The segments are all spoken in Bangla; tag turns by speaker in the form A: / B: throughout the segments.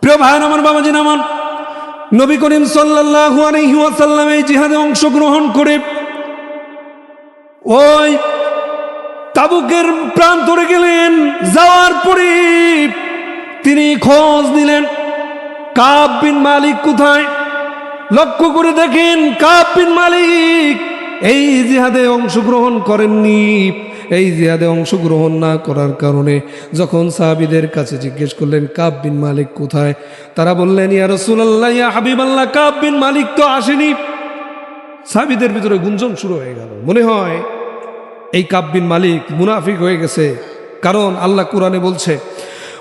A: প্রিয় ভাইয়ের আমার, বাবাজি আমার, নবী করিম সাল্লাল্লাহু আলাইহি ওয়াসাল্লাম এই জিহাদে অংশগ্রহণ করে ওই তাবুকের প্রান্তরে গেলেন। যাওয়ার পরে তিনি খোঁজ নিলেন কাব বিন মালিক কোথায়। লক্ষ্য করে দেখেন কাব বিন মালিক এই জিহাদে অংশগ্রহণ করেননি। এই জিহাদে অংশগ্রহণ না করার কারণে যখন সাহাবীদের কাছে জিজ্ঞেস করলেন কাব বিন মালিক কোথায়, তারা বললেন ইয়া রাসূলুল্লাহ, ইয়া হাবিবাল্লাহ, কাব বিন মালিক তো আসেনি। সাহাবীদের ভিতরে গুঞ্জন শুরু হয়ে গেল, মনে হয় এই কাব বিন মালিক মুনাফিক হয়ে গেছে। কারণ আল্লাহ কুরআনে বলছে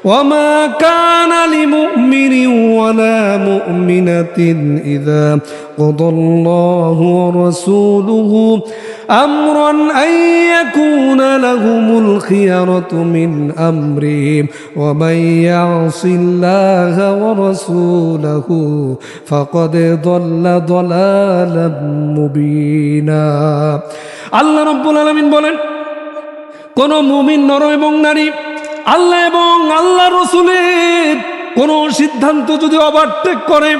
A: ওয়ামা কানা লিমুমিনিন ওয়ালা মুমিনাতিন ইযা কাদাল্লাহু ওয়া রাসূলুহু আমরান আন ইয়াকুনা লাহুমুল খিয়ারাতু মিন আমরিহিম ওয়া মান ইয়াসিল্লাহা ওয়া রাসূলাহু ফাকাদ দাল্লা দালালাম মুবিনা। আল্লাহ রাব্বুল আলামিন বলেন, কোন মুমিন নর এবং নারী আল্লাহ এবং আল্লাহ রসুলের কোন সিদ্ধান্ত যদি ওভারটেক করে,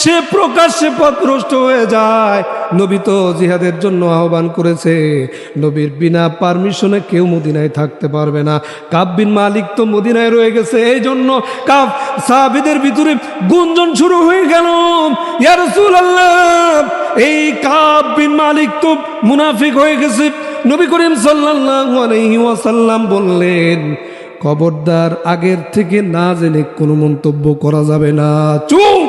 A: সে প্রকাশ্যে পথভ্রষ্ট হয়ে যায়। নবী তো জিহাদের জন্য আহ্বান করেছে, নবীর বিনা পারমিশনে কেউ মদিনায় থাকতে পারবে না। কাব বিন মালিক তো মদিনায় রয়ে গেছে, এই জন্য কাব সাহাবীদের ভিতরে গুঞ্জন শুরু হয়ে গেল, ইয়া রাসূলুল্লাহ, এই কাব বিন মালিক তো মুনাফিক হয়ে গেছে। নবী করিম সাল্লাল্লাহু আলাইহি ওয়াসাল্লাম বললেন, খবরদার, আগের থেকে না জেনে কোনো মন্তব্য করা যাবে না। চুপ!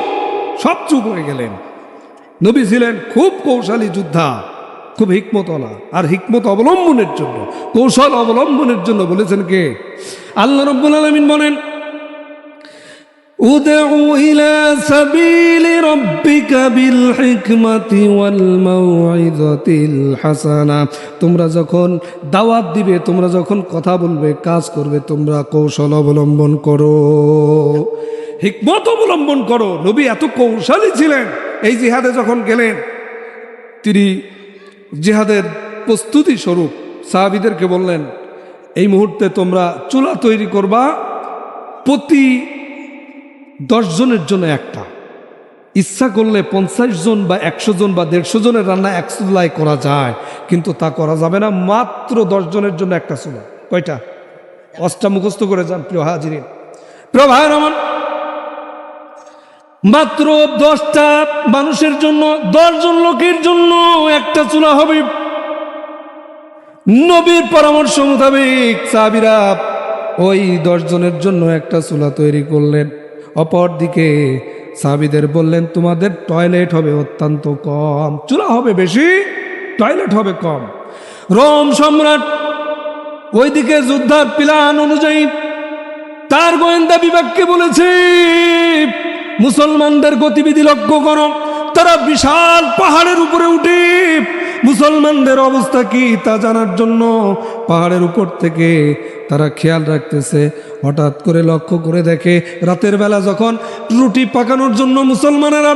A: সব চুপ হয়ে গেলেন। নবী ছিলেন খুব কৌশলী যোদ্ধা, খুব হিকমতওয়ালা। আর হিকমত অবলম্বনের জন্য, কৌশল অবলম্বনের জন্য বলেছেন কে? আল্লাহ রাব্বুল আলামিন বলেন, উদউ ইলা সাবিলি রাব্বিকা বিল হিকমাতি ওয়াল মাউইযাতিল হাসানা। তোমরা যখন দাওয়াত দিবে, তোমরা যখন কথা বলবে, কাজ করবে, তোমরা কৌশল অবলম্বন করো, হিকমত অবলম্বন করো। নবী এত কৌশলী ছিলেন। এই জিহাদে যখন গেলেন, তিনি জিহাদের প্রস্তুতি স্বরূপ সাহাবীদেরকে বললেন, এই মুহূর্তে তোমরা চুলা তৈরি করবা, প্রতি 10 জনের জন্য একটা। ইচ্ছা করলে 50 জন বা 100 জন বা 150 জনের রান্না এক চুলায় করা যায়, কিন্তু তা করা যাবে না। মাত্র 10 জনের জন্য একটা চুলা। কয়টা? 5টা মুখস্থ করে যান প্রিয় হাজিরিন, প্রিয় ভাইয়ের আমার। মাত্র 10টা মানুষের জন্য, 10 জন লোকের জন্য একটা চুলা হবে। নবীর পরামর্শ মোতাবেক সাহাবীরা ওই 10 জনের জন্য একটা চুলা তৈরি করলেন। অপরদিকে সাহাবীদের বললেন, তোমাদের টয়লেট হবে অত্যন্ত কম, চুলা হবে বেশি, টয়লেট হবে কম। রোম সম্রাট ওইদিকে যুদ্ধার প্ল্যান অনুযায়ী তার গোয়েন্দা বিভাগকে বলেছে, মুসলমানদের গতিবিধি লক্ষ্য করো। তারা বিশাল পাহাড়ের উপরে উঠে মুসলমানদের অবস্থা কি তা জানার জন্য পাহাড়ের উপর থেকে তারা খেয়াল রাখতেছে। হঠাৎ করে লক্ষ্য করে দেখে, রাতের বেলা যখন রুটি পাকানোর জন্য মুসলমানেরা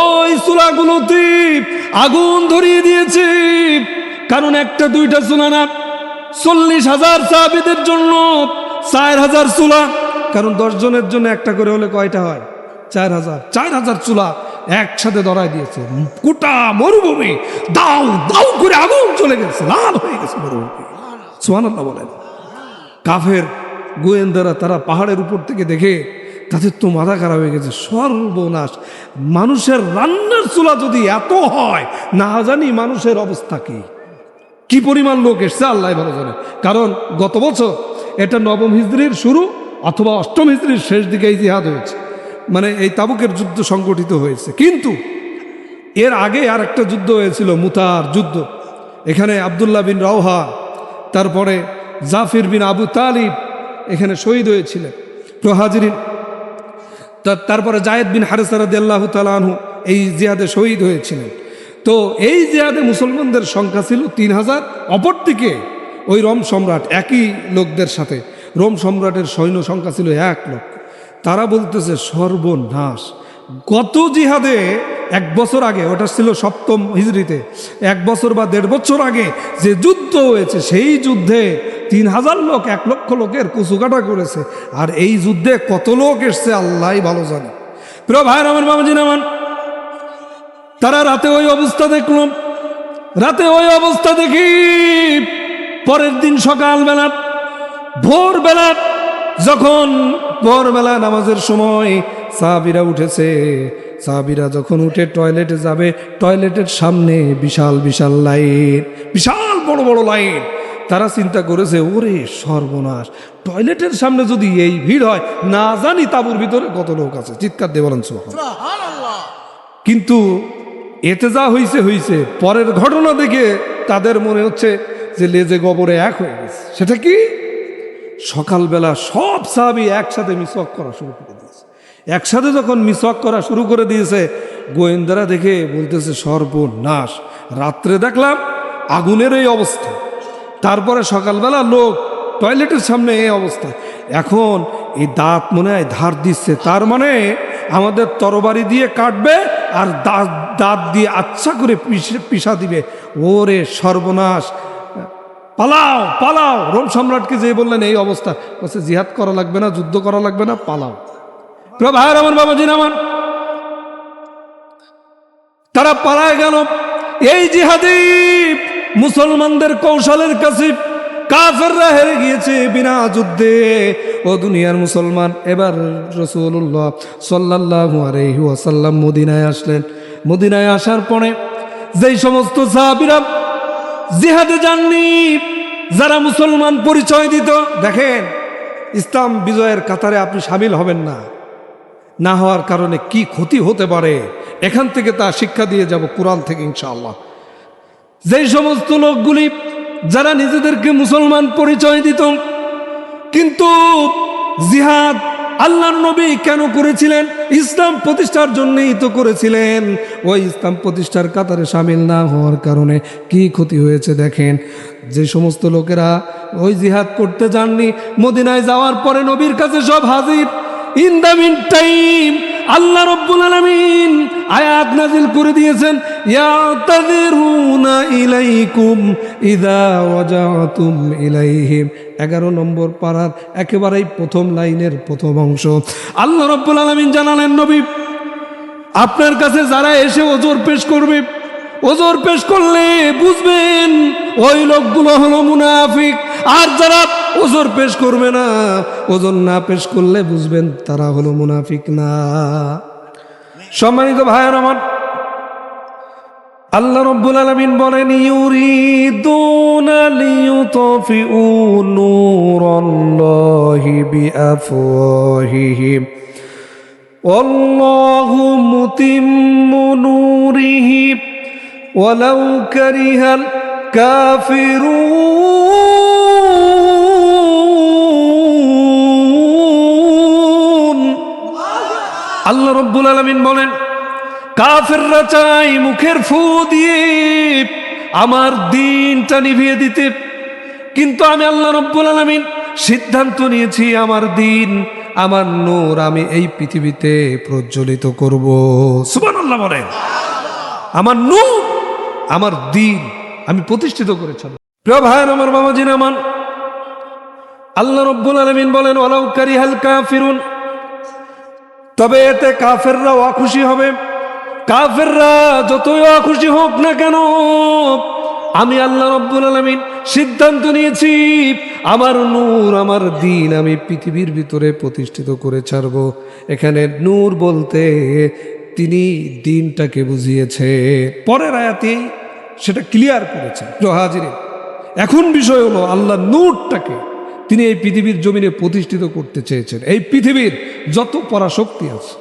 A: ওই চুলাগুলোতে আগুন ধরিয়ে দিয়েছে। কারণ একটা দুইটা চুলা না, 40,000 সাহাবীদের জন্য 4,000 চুলা। কারণ 10 জনের জন্য একটা করে হলে কয়টা হয়? 4,000 চুলা একসাথে ধরায় দিয়েছে। গোটা মরুভূমি দাও দাও করে আগুন চলে গেছে, লাল হয়ে গেছে মরুভূমি। সুবহানাল্লাহ বলেন। কাফের গোয়েন্দারা তারা পাহাড়ের উপর থেকে দেখে তাদের তো মাথা খারাপ হয়ে গেছে, সর্বনাশ। মানুষের রান্নার চুলা যদি এত হয়, না জানি মানুষের অবস্থা কি পরিমাণ লোক এসছে আল্লাহ ভালো জানে। কারণ গত বছর এটা 9ম হিজরির শুরু অথবা 8ম হিজরির শেষ দিকে এই জিহাদ হয়েছে, মানে এই তাবুকের যুদ্ধ সংগঠিত হয়েছে। কিন্তু এর আগে আর একটা যুদ্ধ হয়েছিল, মুতার যুদ্ধ। এখানে আব্দুল্লাহ বিন রাওহা, তারপরে জাফির বিন আবু তালিব এখানে শহীদ হয়েছিলেন প্রহাজিরিন। তারপরে জায়েদ বিন হারেসা রাদিয়াল্লাহু তাআলা আনহু এই জিহাদে শহীদ হয়েছিলেন। তো এই জিহাদে মুসলমানদের সংখ্যা ছিল 3000। অপরদিকে ওই রোম সম্রাট একই লোকদের সাথে, রোম সম্রাটের সৈন্য সংখ্যা ছিল 1 লক্ষ। তারা বলতেছে সর্বনাশ, গত জিহাদে 1 বছর আগে, ওটা ছিল 7ম হিজরিতে, 1 বছর বা 1.5 বছর আগে যে যুদ্ধ হয়েছে, সেই যুদ্ধে 3000 লোক 1 লক্ষ লোকের কুচুকাটা করেছে, আর এই যুদ্ধে কত লোক এসছে আল্লাহই ভালো জানে। প্রিয় ভাইয়ের আমার, বাবাজির আমার, তারা রাতে ওই অবস্থা দেখল। রাতে ওই অবস্থা দেখি পরের দিন সকালবেলা ভোরবেলা, যখন ভোরবেলা নামাজের সময় সাহাবীরা উঠেছে, সাহাবীরা যখন উঠে টয়লেটে যাবে, টয়লেটের সামনে বিশাল বিশাল লাইন, বিশাল বড় বড় লাইন। তারা চিন্তা করেছে, ওরে সর্বনাশ, টয়লেটের সামনে যদি এই ভিড় হয়, না জানি তাঁবুর ভিতরে কত লোক আছে। চিৎকার দিয়ে বলেন সুবহানাল্লাহ। কিন্তু এতে যা হইছে হইছে, পরের ঘটনা দেখে তাদের মনে হচ্ছে যে লেজে গোবরে এক হয়ে গেছে। সেটা কি? সকালবেলা সব সাহাবী একসাথে মিসওয়াক করা শুরু করে দিয়েছে। একসাথে যখন মিসওয়াক করা শুরু করে দিয়েছে, গোয়েন্দারা দেখে বলতেছে, সর্বনাশ, রাত্রে দেখলাম আগুনের এই অবস্থা, তারপরে সকালবেলা লোক টয়লেটের সামনে এই অবস্থা, এখন এই দাঁত মনে হয় ধার দিচ্ছে, তার মানে আমাদের তরবারি দিয়ে কাটবে আর দাঁত দিয়ে আচ্ছা করে পিষা দিবে। ওরে সর্বনাশ, পালাও পালাও। রোম সম্রাটকে যে বললেন এই অবস্থা, বলছে জিহাদ করা লাগবে না, যুদ্ধ করা লাগবে না, পালাও। প্রিয় ভাইয়ের আমার, বাবাজির আমার, তারা পালায় গেল। এই জিহাদি মুসলমানদের কৌশলের কাছে কাফেররা হেরে গিয়েছে বিনা যুদ্ধে। ও দুনিয়ার মুসলমান, এবার রাসূলুল্লাহ সাল্লাল্লাহু আলাইহি ওয়াসাল্লাম মদিনায় আসলেন। মদিনায় আসার পরে যেই সমস্ত সাহাবীরা জিহাদে যাননি, যারা মুসলমান পরিচয় দিত, দেখেন ইসলাম বিজয়ের কাতারে আপনি শামিল হবেন না, না হওয়ার কারণে কি ক্ষতি হতে পারে, এখান থেকে তা শিক্ষা দিয়ে যাব কোরআন থেকে ইনশাআল্লাহ। যেই সমস্ত লোকগুলি যারা নিজেদেরকে মুসলমান পরিচয় দিত, কিন্তু জিহাদ আল্লাহর নবী কেন করেছিলেন? ইসলাম প্রতিষ্ঠার জন্যই তো করেছিলেন। ওই ইসলাম প্রতিষ্ঠার কাতারে শামিল না হওয়ার কারণে কি ক্ষতি হয়েছে দেখেন। যে সমস্ত লোকেরা ওই জিহাদ করতে যাননি, মদিনায় যাওয়ার পরে নবীর কাছে সব হাজির। ইন দ্য মিন টাইম আল্লাহ রাব্বুল আলামিন আয়াত নাজিল করে দিয়েছেন, ইয়াতাযিরুনা ইলাইকুম ইযা ওয়াজাতুম ইলাইহিম। 11 নম্বর পারার একেবারেই প্রথম লাইনের প্রথম অংশ। আল্লাহ রাব্বুল আলামিন জানালেন, নবী আপনার কাছে যারা এসে ওজর পেশ করবে, ওজর পেশ করলে বুঝবেন ওই লোকগুলো হলো মুনাফিক। আর যারা ওজর পেশ করবে না, ওজন না পেশ করলে বুঝবেন তারা হলো মুনাফিক না। সম্মানিত ভাইয়ের আমার, আল্লাহ রাব্বুল আলামিন বলেন, ইউরিদুনা লিইউতফিউ নূরাল্লাহি বিআফওয়াহিহিম ওয়াল্লাহু মুতিম্মু নূরিহি ওয়ালাউ কারিহাল কাফিরুন। আল্লাহ রাব্বুল আলামিন বলেন, কাফেররা চাই মুখের ফু দিয়ে আমার দ্বীনটা নিভিয়ে দিতে, কিন্তু আমি আল্লাহ রাব্বুল আলামিন সিদ্ধান্ত নিয়েছি আমার দ্বীন, আমার নূর আমি এই পৃথিবীতে প্রজ্বলিত করব। সুবহানাল্লাহ বলেন, আমার নূর, আমার দ্বীন আমি প্রতিষ্ঠিত করেছি। প্রিয় ভাইয়ের আমার, বাবাজির আমার, আল্লাহ রাব্বুল আলামিন বলেন, ওয়ালাউ কারিহাল কাফিরুন, তবে এতে কাফেররাও অখুশি হবে। কাফেররা যতই অখুশি হোক না কেন, আমি আল্লাহ রাব্বুল আলামিন সিদ্ধান্ত নিয়েছি আমার নূর, আমার দ্বীন আমি পৃথিবীর ভিতরে প্রতিষ্ঠিত করে ছাড়ব। এখানে নূর বলতে তিনি দ্বীনটাকে বুঝিয়েছে। পরের আয়াতে সেটা ক্লিয়ার করেছেন। হাজিরে, এখন বিষয় হলো আল্লাহ নূরটাকে তিনি এই পৃথিবীর জমিনে প্রতিষ্ঠিত করতে চেয়েছেন। এই পৃথিবীর যত পরাশক্তি আছে,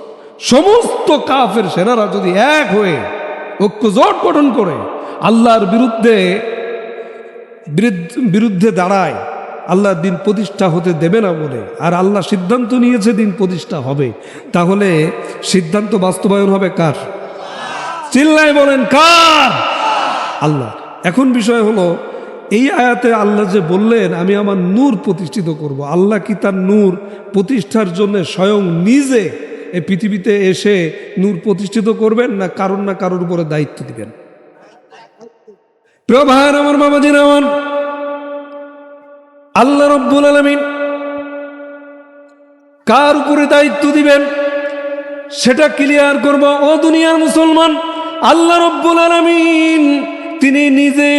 A: সমস্ত কাফের সেনারা যদি এক হয়ে ঐক্যজোট গঠন করে আল্লাহর বিরুদ্ধে দাঁড়ায়, আল্লাহর দিন প্রতিষ্ঠা হতে দেবে না বলে, আর আল্লাহ সিদ্ধান্ত নিয়েছে দিন প্রতিষ্ঠা হবে, তাহলে সিদ্ধান্ত বাস্তবায়ন হবে কার? চিল্লায় বলেন কার? আল্লাহ। এখন বিষয় হলো, এই আয়াতে আল্লাহ যে বললেন আমি আমার নূর প্রতিষ্ঠিত করব, আল্লাহ কি তার নূর প্রতিষ্ঠার জন্য স্বয়ং নিজে এই পৃথিবীতে এসে নূর প্রতিষ্ঠিত করবেন, না কারোর উপরে দায়িত্ব দিবেন? প্রিয় ভাইয়ের আমার, বাবাজির আমার, আল্লাহ রাব্বুল আলামিন কার উপরে দায়িত্ব দিবেন সেটা ক্লিয়ার করব। ও দুনিয়ার মুসলমান, আল্লাহ রাব্বুল আলামিন তিনি নিজে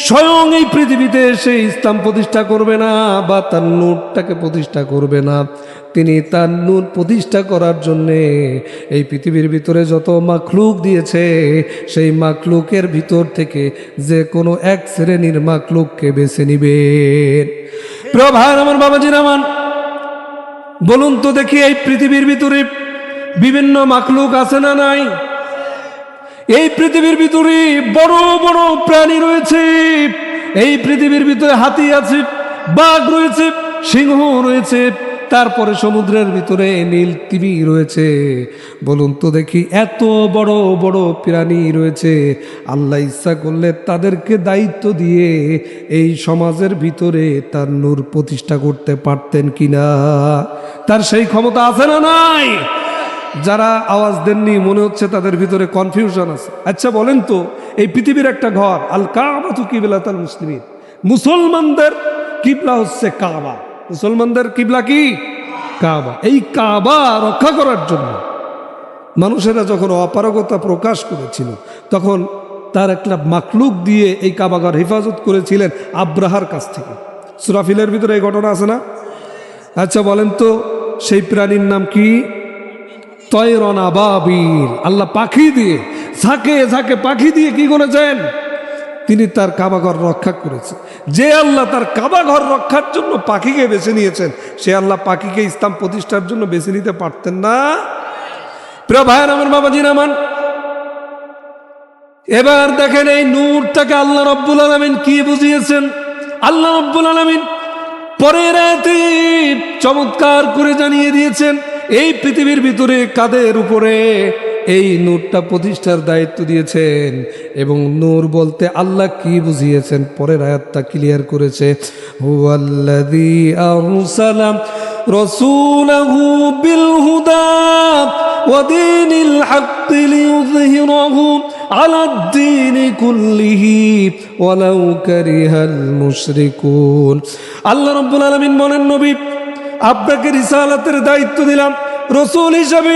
A: স্বয়ং এই পৃথিবীতে এসে ইসলাম প্রতিষ্ঠা করবে না বা তার নূরটাকে প্রতিষ্ঠা করবে না। তিনি তার নূর প্রতিষ্ঠা করার জন্যে এই পৃথিবীর ভিতরে যত মাখলুক দিয়েছে সেই মাখলুকের ভিতর থেকে যে কোনো এক শ্রেণীর মাখলুককে বেছে নিবেন। প্রিয় ভাই আমার, বাবাজির আমার, বলুন তো দেখি এই পৃথিবীর ভিতরে বিভিন্ন মাখলুক আছে না নাই? এই পৃথিবীর ভিতরে বড় বড় প্রাণী রয়েছে। এই পৃথিবীর ভিতরে হাতি আছে, বাঘ রয়েছে, সিংহ রয়েছে, তারপরে সমুদ্রের ভিতরে নীল তিমি রয়েছে। বলুন তো দেখি এত বড় বড় প্রাণী রয়েছে, আল্লাহ ইচ্ছা করলে তাদেরকে দায়িত্ব দিয়ে এই সমাজের ভিতরে তার নূর প্রতিষ্ঠা করতে পারতেন কিনা? তার সেই ক্ষমতা আছে না নাই? যারা আওয়াজ দেননি মনে হচ্ছে তাদের ভিতরে কনফিউশন আছে। আচ্ছা বলেন তো, এই পৃথিবীর একটা ঘর, আল কাবাতু কিবলাতুল মুসলিমিন, মুসলমানদের কিবলা হচ্ছে কাবা। মুসলমানদের কিবলা কি? কাবা। এই কাবা রক্ষা করার জন্য মানুষেরা যখন অপারগতা প্রকাশ করেছিল তখন তার একটা মাখলুক দিয়ে এই কাবাঘর হেফাজত করেছিলেন আব্রাহার কাছ থেকে। সূরা ফিলের ভিতরে এই ঘটনা আছে না? আচ্ছা বলেন তো সেই প্রাণীর নাম কি? তয়রন আবাবিল। আল্লাহ পাখি দিয়ে, ঝাঁকে ঝাঁকে পাখি দিয়ে কি করেছেন? তিনি তার কাবাঘর রক্ষা করেছেন। যে আল্লাহ তার কাবাঘর রক্ষার জন্য পাখিকে বেছে নিয়েছেন, সে আল্লাহ পাখিকে ইসলাম প্রতিষ্ঠার জন্য বেছে নিতে পারতেন না? প্রিয় ভাইয়ের আমার, বাবাজির আমার, এবার দেখেন এই নূরটাকে আল্লাহ রাব্বুল আলামিন কি বুঝিয়েছেন। আল্লাহ রাব্বুল আলামিন পরের আয়াতে চমৎকার করে জানিয়ে দিয়েছেন এই পৃথিবীর ভিতরে কাদের উপরে এই নূরটা প্রতিষ্ঠার দায়িত্ব দিয়েছেন এবং নূর বলতে আল্লাহ কি বুঝিয়েছেন পরের আয়াতটা ক্লিয়ার করেছে। হুয়াল্লাযী আরসালা রাসূলাহু বিল হুদা ওয়া দীনিল হাক্কি লিইয়ুযহিরাহু আলাদ-দীনি কুল্লিহি ওয়ালাউ কারিহাল মুশরিকুন। আল্লাহ রাব্বুল আলামিন বলেন, নবী আপনাকে রিসালাতের দায়িত্ব দিলাম, রসুল হিসাবে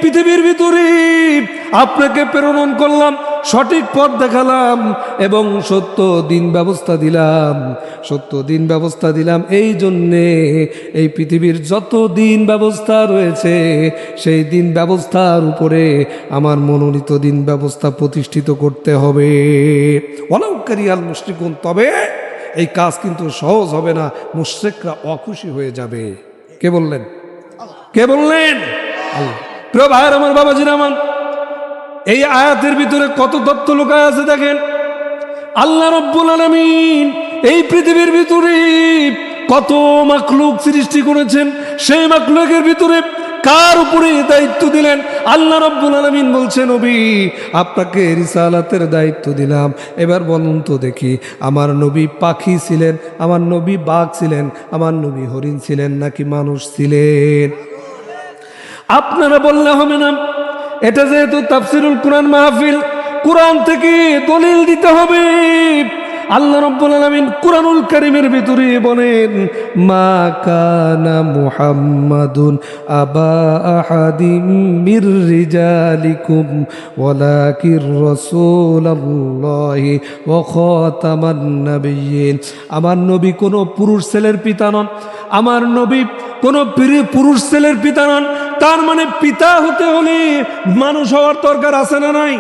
A: পৃথিবীর ভিতরে আপনাকে প্রেরণ করলাম, সঠিক পথ দেখালাম এবং সত্য দিন ব্যবস্থা দিলাম। সত্য দিন ব্যবস্থা দিলাম এই জন্যে এই পৃথিবীর যত দিন ব্যবস্থা রয়েছে সেই দিন ব্যবস্থার উপরে আমার মনোনীত দিন ব্যবস্থা প্রতিষ্ঠিত করতে হবে। ওয়ালাউ কারিহাল মুশরিকুন, তবে এই কাজ কিন্তু সহজ হবে না, মুশরিকরা অখুশি হয়ে যাবে। কে বললেন? কে বললেন? আল্লাহ। প্রিয় ভাইয়ের আমার, বাবাজির আমার, এই আয়াতের ভিতরে কত তথ্য লুকায় আছে দেখেন। আল্লাহ রাব্বুল আলামিন এই পৃথিবীর ভিতরে কত মাখলুক সৃষ্টি করেছেন, সেই মাখলুকের ভিতরে কার উপরে দায়িত্ব দিলেন? আল্লাহ রাব্বুল আলামিন বলছেন, নবী আপনাকে রিসালাতের দায়িত্ব দিলাম। এবার বলুন তো দেখি, আমার নবী পাখি ছিলেন, আমার নবী বাঘ ছিলেন, আমার নবী হরিণ ছিলেন নাকি মানুষ ছিলেন? আপনারা বললে হবে না, এটা যেহেতু তাফসিরুল কুরআন মাহফিল, কুরআন থেকে দলিল দিতে হবে। আল্লাহ রাব্বুল আলামিন কুরআনুল কারীমের ভিতরে বলেন, মা কানা মুহাম্মাদুন আবা আহাদিম মির রিজালিকুম ওয়ালাকির রাসূলুল্লাহি ওয়া খাতামান নাবিয়্যিন। আমার নবী কোনো পুরুষ ছেলের পিতা নন, আমার নবী কোনো পুরুষ ছেলের পিতা নন। তার মানে পিতা হতে হলে মানুষ হওয়ার দরকার আছে না নাই?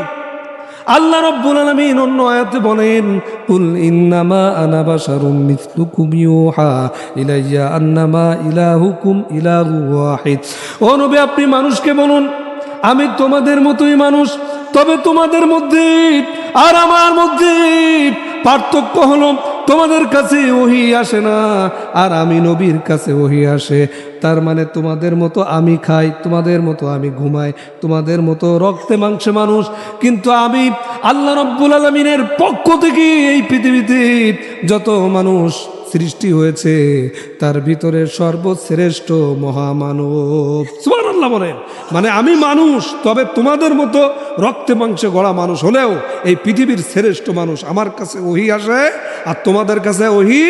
A: আল্লাহ রাব্বুল আলামিন অন্য আয়াতে বলেন, কুল ইন্নামা আনা বাশারুম মিসলুকুম ইউহা ইলাইয়া আন্নামা ইলাহুকুম ইলাহু ওয়াহিদ। ও নবী আপনি মানুষকে বলুন, আমি তোমাদের মতোই মানুষ, তবে তোমাদের মধ্যে আর আমার মধ্যে পার্থক্য হলো তোমাদের কাছে ওহী আসে না আর আমি নবীর কাছে ওহী আসে। তার মানে তোমাদের মতো আমি খাই, তোমাদের মতো আমি ঘুমাই, তোমাদের মতো রক্তে মাংসে মানুষ, কিন্তু আমি আল্লাহ রাব্বুল আলামিনের পক্ষ থেকে এই পৃথিবীতে যত মানুষ সৃষ্টি হয়েছে তার ভিতরে সর্বশ্রেষ্ঠ মহামানব। সুবহানাল্লাহ বলেন। মানে আমি মানুষ, তবে তোমাদের মতো রক্তে মাংসে গড়া মানুষ হলেও এই পৃথিবীর শ্রেষ্ঠ মানুষ। আমার কাছে ওহী আসে আর তোমাদের কাছে ওহী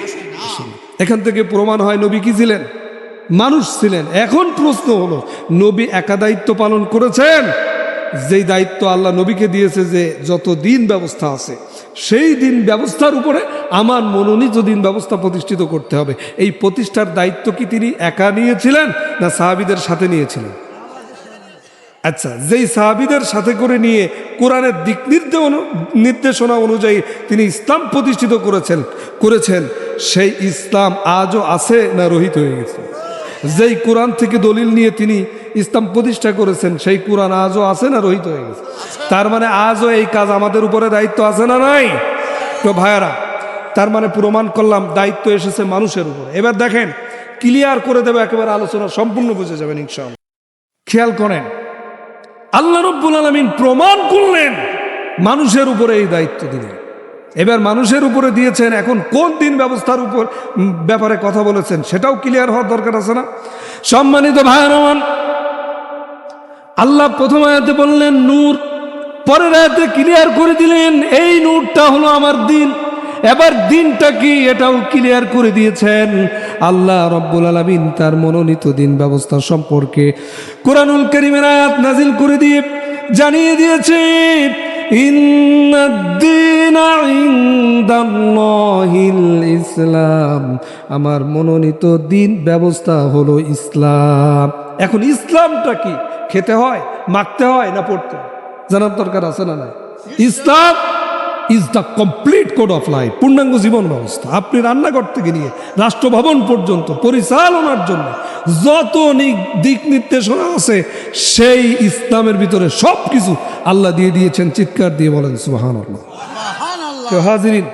A: আসে না। এখান থেকে প্রমাণ হয় নবী কি ছিলেন? মানুষ ছিলেন। এখন প্রশ্ন হলো, নবী একা দায়িত্ব পালন করেছেন? যেই দায়িত্ব আল্লাহ নবীকে দিয়েছে, যে যত দিন ব্যবস্থা আছে সেই দিন ব্যবস্থার উপরে আমার মনোনীত দিন ব্যবস্থা প্রতিষ্ঠিত করতে হবে, এই প্রতিষ্ঠার দায়িত্ব কি তিনি একা নিয়েছিলেন না সাহাবীদের সাথে নিয়েছিলেন? আচ্ছা, যেই সাহাবীদের সাথে করে নিয়ে কোরআনের দিক নির্দেশনা অনুযায়ী তিনি ইসলাম প্রতিষ্ঠিত করেছেন সেই ইসলাম আজও আছে না রহিত হয়ে গেছে? যেই কোরআন থেকে দলিল নিয়ে তিনি ইসলাম প্রতিষ্ঠা করেছেন সেই কোরআন আজও আছে না রহিত হয়ে গেছে? তার মানে আজও এই কাজ আমাদের উপরে দায়িত্ব আছে না নাই? তো ভাইয়ারা, তার মানে প্রমাণ করলাম দায়িত্ব এসেছে মানুষের উপরে। এবার দেখেন, ক্লিয়ার করে দেবে, একেবারে আলোচনা সম্পূর্ণ বুঝে যাবেন ইনশাআল্লাহ। খেয়াল করেন, আল্লাহ রাব্বুল আলামিন প্রমাণ করলেন মানুষের উপরে এই দায়িত্ব দিলেন। এবার মানুষের উপরে দিয়েছেন, এখন কোন দিন ব্যবস্থার উপর ব্যাপারে কথা বলেছেন সেটাও ক্লিয়ার হওয়ার দরকার আছে না? সম্মানিত ভাইরা, আল্লাহ প্রথম আয়াতে বললেন নূর, পরের আয়াতে ক্লিয়ার করে দিলেন এই নূরটা হলো আমার দিন। এবার দিনটা কি এটাও ক্লিয়ার করে দিয়েছেন আল্লাহ রাব্বুল আলামিন তার মনোনীত দিন ব্যবস্থা সম্পর্কে কোরআনুল কারীমের আয়াত নাজিল করে দিয়ে জানিয়ে দিয়েছে, ইন্নাদ-দীনা ইনদাল্লাহিল ইসলাম, আমার মনোনীত দিন ব্যবস্থা হলো ইসলাম। এখন ইসলামটা কি? খেতে হয়, মাখতে হয় না পড়তে হয়? জানার দরকার আছে না? Islam is the complete code of life, পূর্ণাঙ্গ জীবন ব্যবস্থা। আপনি রান্নাঘর থেকে নিয়ে রাষ্ট্রভবন পর্যন্ত পরিচালনার জন্য যত দিক নির্দেশনা আছে সেই ইসলামের ভিতরে সব কিছু আল্লাহ দিয়ে দিয়েছেন। চিৎকার দিয়ে বলেন সুবহানাল্লাহ। তো হাজিরিন,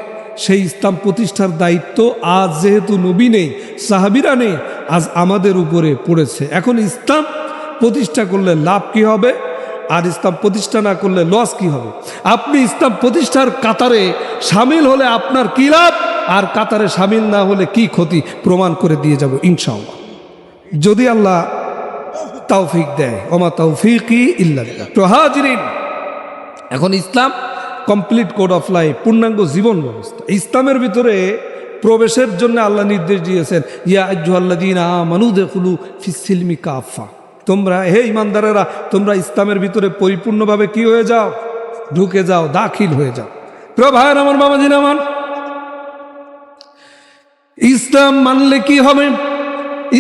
A: সেই ইসলাম প্রতিষ্ঠার দায়িত্ব আজ যেহেতু নবী নেই, সাহাবীরা নেই, আজ আমাদের উপরে পড়েছে। এখন ইসলাম প্রতিষ্ঠা করলে লাভ কি হবে, আর ইসলাম প্রতিষ্ঠা না করলে লস কি হবে? আপনি ইসলাম প্রতিষ্ঠার কাতারে সামিল হলে আপনার কি লাভ, আর কাতারে সামিল না হলে কি ক্ষতি, প্রমাণ করে দিয়ে যাব ইনশাআল্লাহ, যদি আল্লাহ তৌফিক দেয়। ওমা তৌফিকি ইল্লা বিল্লাহ। তো হাজিরিন, এখন ইসলাম কমপ্লিট কোড অফ লাইফ, পূর্ণাঙ্গ জীবন ব্যবস্থা। ইসলামের ভিতরে প্রবেশের জন্য আল্লাহ নির্দেশ দিয়েছেন, ইয়া আইয়ুহাল্লাযীনা আমানু দুখুলু ফিস সিলমি কাফা, তোমরা হে ইমানদারেরা, তোমরা ইসলামের ভিতরে পরিপূর্ণভাবে কি হয়ে যাও, ঢুকে যাও, দাখিল হয়ে যাও। প্রিয় ভাইয়ের আমার, বাবাজির আমার, ইসলাম মানলে কি হবে,